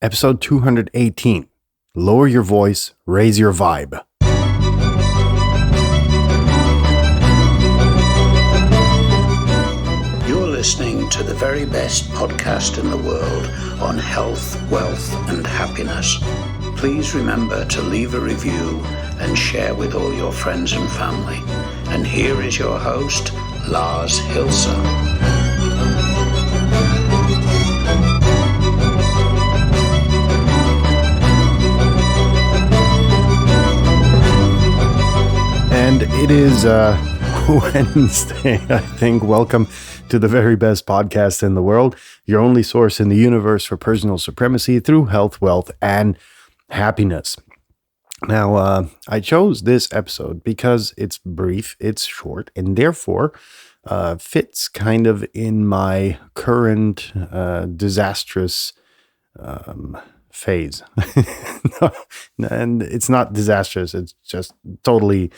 Episode 218. Lower your voice, raise your vibe. You're listening to the very best podcast in the world on health, wealth, and happiness. Please remember to leave a review and share with all your friends and family. And here is your host, Lars Hilser. And it is Wednesday, I think. Welcome to the very best podcast in the world, your only source in the universe for personal supremacy through health, wealth, and happiness. Now, I chose this episode because it's brief, it's short, and therefore fits kind of in my current disastrous phase. And it's not disastrous, it's just totally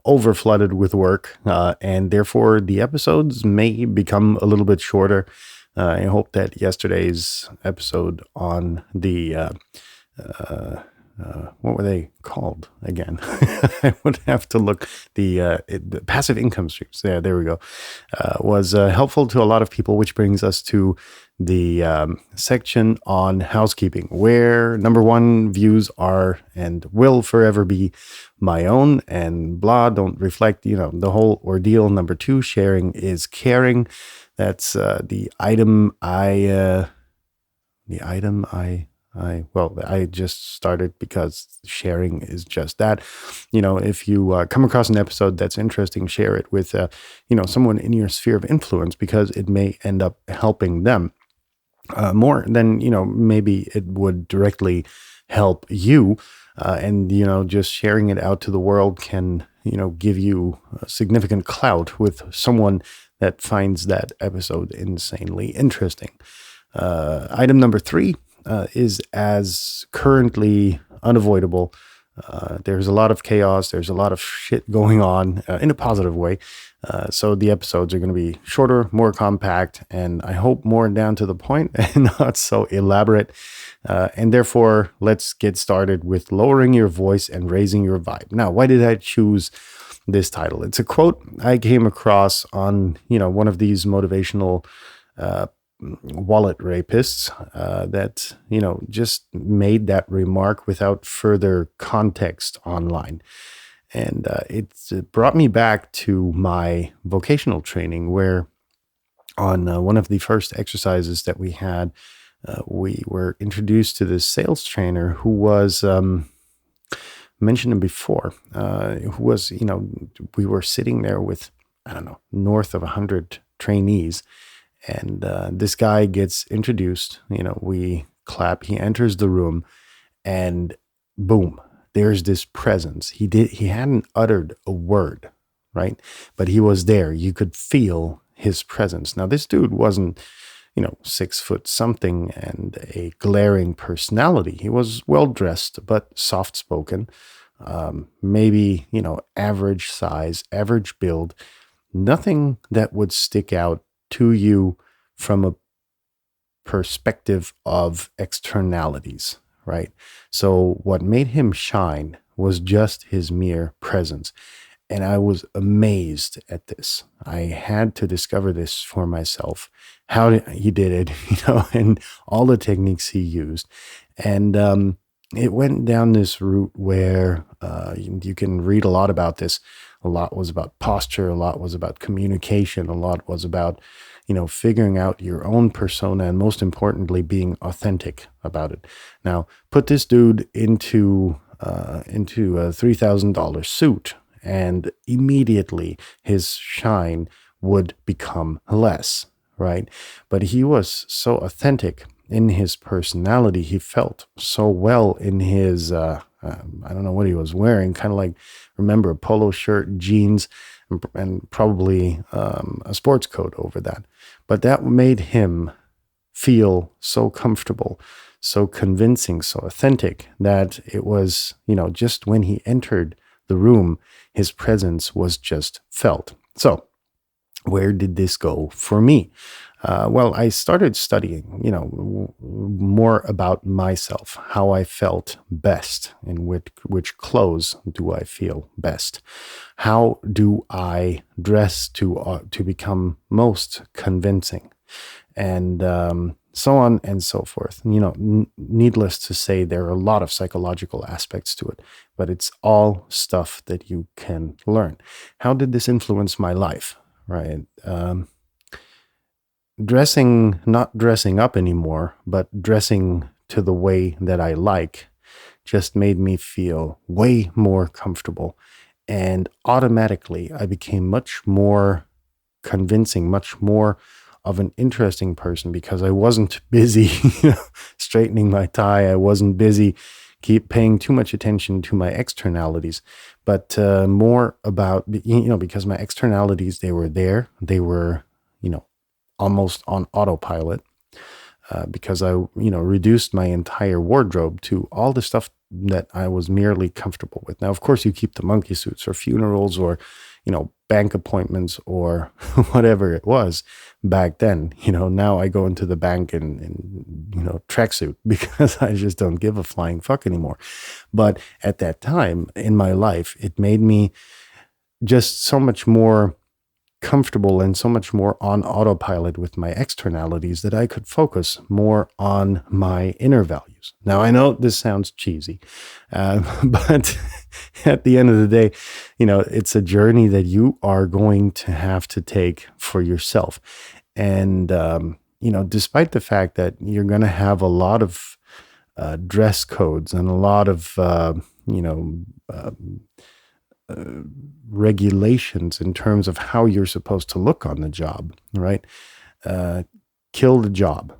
overflooded with work, and therefore the episodes may become a little bit shorter. I hope that yesterday's episode on the what were they called again? I would have to look. The passive income streams. There we go. Was helpful to a lot of people, which brings us to the section on housekeeping, where number one, views are and will forever be my own, and blah, don't reflect, the whole ordeal. Number two, sharing is caring. That's the item I just started because sharing is just that. If you come across an episode that's interesting, share it with, someone in your sphere of influence, because it may end up helping them more than, maybe it would directly help you. And just sharing it out to the world can, give you significant clout with someone that finds that episode insanely interesting. Item number three is as currently unavoidable. There's a lot of chaos. There's a lot of shit going on in a positive way. So the episodes are going to be shorter, more compact, and I hope more down to the point and not so elaborate. And therefore, let's get started with lowering your voice and raising your vibe. Now, why did I choose this title? It's a quote I came across on, one of these motivational wallet rapists that just made that remark without further context online. And it brought me back to my vocational training, where on one of the first exercises that we had, we were introduced to this sales trainer who was mentioned him before, who was, we were sitting there with, north of 100 trainees. And this guy gets introduced, we clap, he enters the room, and boom, there's this presence. He hadn't uttered a word, right? But he was there. You could feel his presence. Now, this dude wasn't, 6 foot something and a glaring personality. He was well dressed, but soft spoken, maybe, average size, average build, nothing that would stick out to you from a perspective of externalities, right? So what made him shine was just his mere presence. And I was amazed at this. I had to discover this for myself, how he did it, and all the techniques he used. And it went down this route where you can read a lot about this. A lot was about posture. A lot was about communication. A lot was about, figuring out your own persona, and most importantly, being authentic about it. Now, put this dude into a $3,000 suit, and immediately his shine would become less, right? But he was so authentic in his personality. He felt so well in his, I don't know what he was wearing, kind of like, remember, a polo shirt, jeans, and probably a sports coat over that. But that made him feel so comfortable, so convincing, so authentic, that it was, just when he entered the room, his presence was just felt. So where did this go for me? Well, I started studying, more about myself, how I felt best, and which clothes do I feel best? How do I dress to become most convincing? And so on and so forth. Needless to say, there are a lot of psychological aspects to it, but it's all stuff that you can learn. How did this influence my life? Right. Not dressing up anymore, but dressing to the way that I like just made me feel way more comfortable. And automatically, I became much more convincing, much more of an interesting person because I wasn't busy straightening my tie. I wasn't busy keep paying too much attention to my externalities, but more about, because my externalities, they were there. They were, almost on autopilot because I, reduced my entire wardrobe to all the stuff that I was merely comfortable with. Now, of course, you keep the monkey suits for funerals or, bank appointments or whatever it was back then. Now I go into the bank in tracksuit because I just don't give a flying fuck anymore. But at that time in my life, it made me just so much more comfortable and so much more on autopilot with my externalities that I could focus more on my inner values. Now, I know this sounds cheesy, but at the end of the day, it's a journey that you are going to have to take for yourself. And, despite the fact that you're going to have a lot of dress codes and a lot of, regulations in terms of how you're supposed to look on the job, right? Kill the job,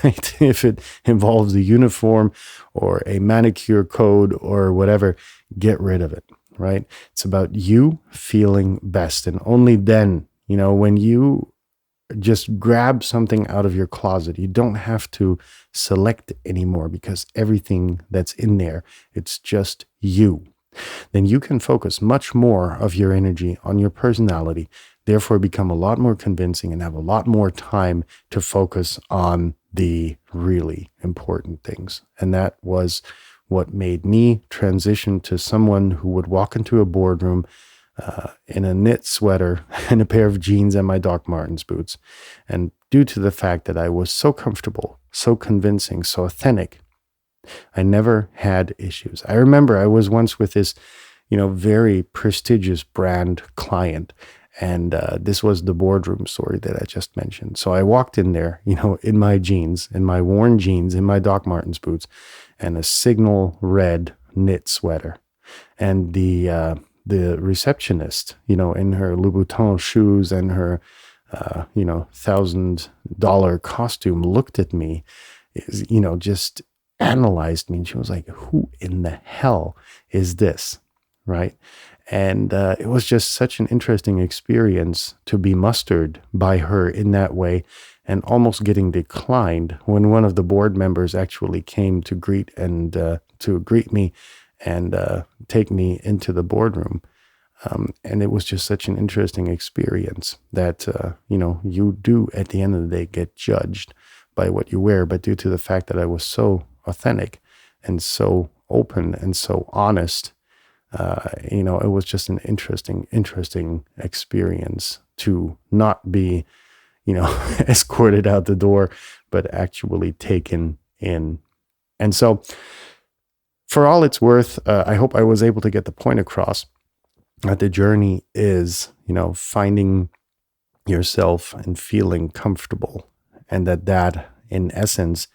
right? If it involves a uniform or a manicure code or whatever, get rid of it, right? It's about you feeling best. And only then, when you just grab something out of your closet, you don't have to select anymore because everything that's in there, it's just you. Then you can focus much more of your energy on your personality, therefore become a lot more convincing and have a lot more time to focus on the really important things. And that was what made me transition to someone who would walk into a boardroom in a knit sweater and a pair of jeans and my Doc Martens boots. And due to the fact that I was so comfortable, so convincing, so authentic, I never had issues. I remember I was once with this, very prestigious brand client. And this was the boardroom story that I just mentioned. So I walked in there, in my jeans, in my worn jeans, in my Doc Martens boots, and a signal red knit sweater. And the receptionist, in her Louboutin shoes and her, $1,000 costume looked at me, just analyzed me, and she was like, who in the hell is this, right? And it was just such an interesting experience to be mustered by her in that way and almost getting declined when one of the board members actually came to greet me and take me into the boardroom. And it was just such an interesting experience that, you do at the end of the day get judged by what you wear. But due to the fact that I was so authentic and so open and so honest, it was just an interesting experience to not be, escorted out the door, but actually taken in. And so for all it's worth, I hope I was able to get the point across that the journey is, finding yourself and feeling comfortable, and that in essence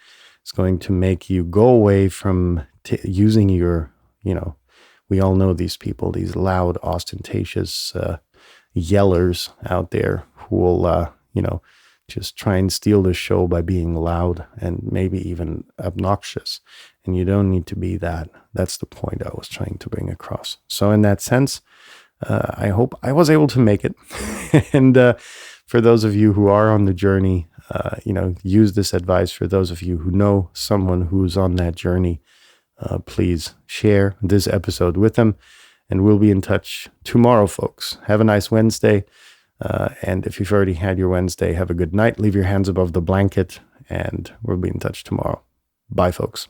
is going to make you go away from using your, we all know these people, these loud, ostentatious yellers out there who will, just try and steal the show by being loud and maybe even obnoxious. And you don't need to be that. That's the point I was trying to bring across. So in that sense, I hope I was able to make it. And for those of you who are on the journey, use this advice. For those of you who know someone who's on that journey, please share this episode with them. And we'll be in touch tomorrow, folks. Have a nice Wednesday. And if you've already had your Wednesday, have a good night. Leave your hands above the blanket, and we'll be in touch tomorrow. Bye, folks.